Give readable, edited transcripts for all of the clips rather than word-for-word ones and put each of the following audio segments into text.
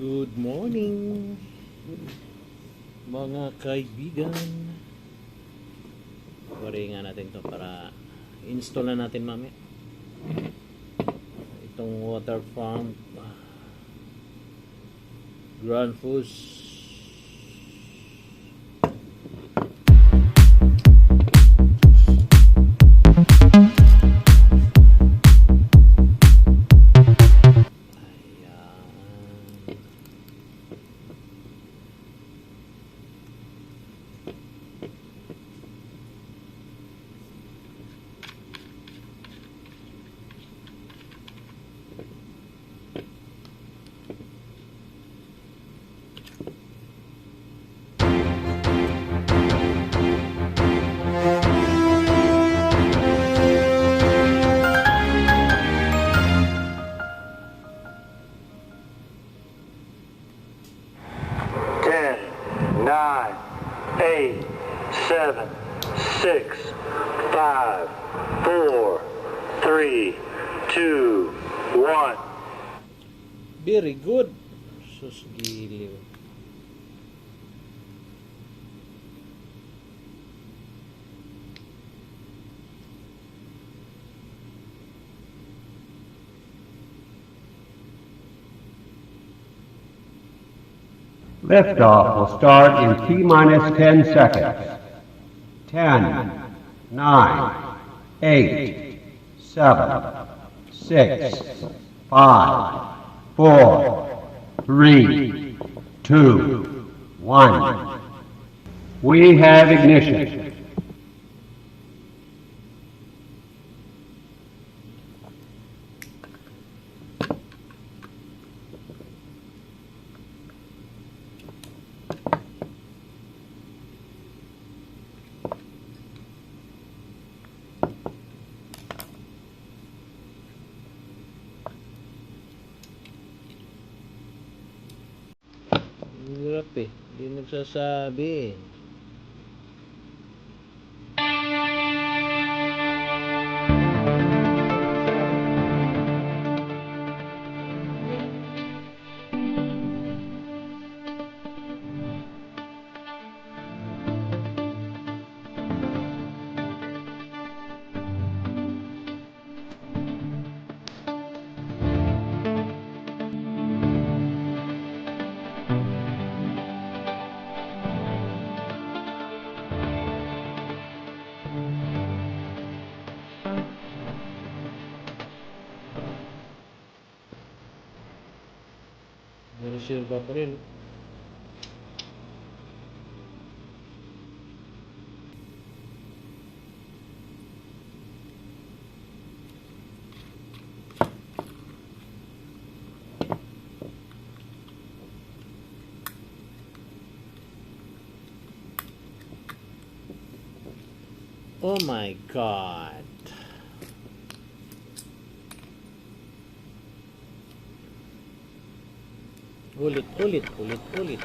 Good morning, mga kaibigan. Waringan natin to para install na natin mamaya itong water pump Grand Fuse. Nine, 8, 7, 6, 5, 4, 3, 2, 1. Very good. Sus giliw. Liftoff will start in T-minus 10 seconds. 10, 9, 8, 7, 6, 5, 4, 3, 2, 1. We have ignition. Hirap eh. Hindi nagsasabi. Reserva pa rin. Oh my God. Ulit. Ulit. Ulit. Kulit.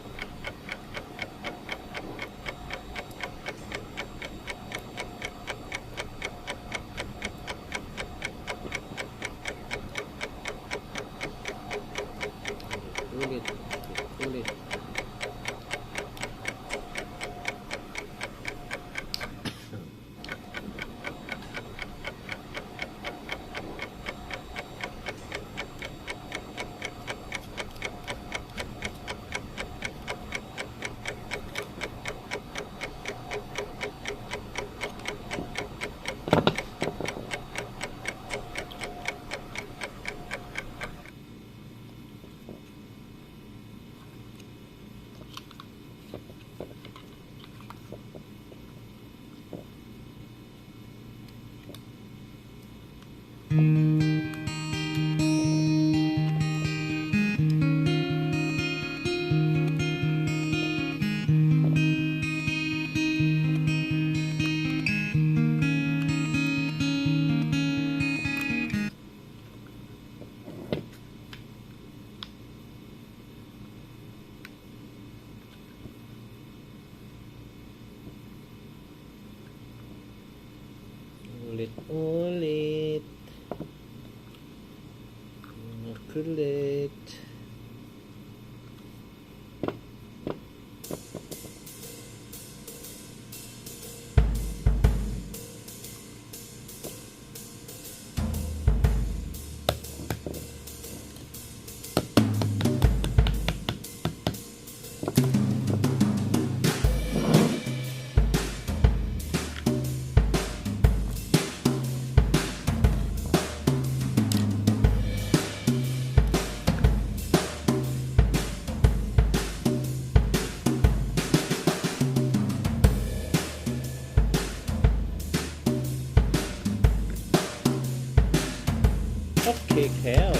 Kick hell.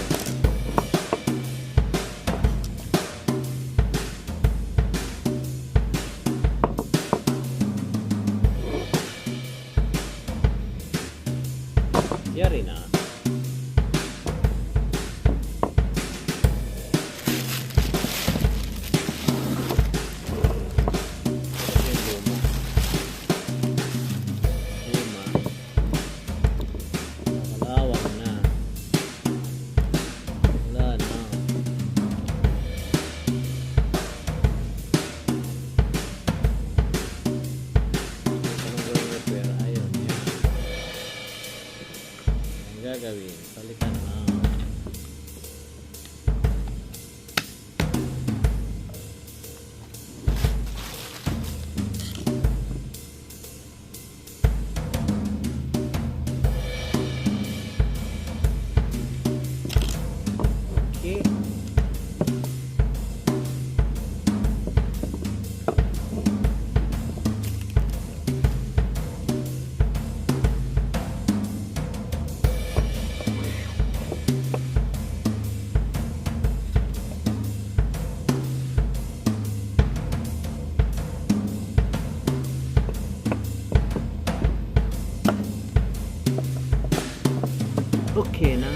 Yari na. Malawak na. Wala na. Anong gawin repair? Ayun, yan. Ang gagawin, palitan na. Okay. Okay na.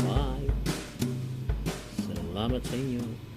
Bye. Salamat sa inyo.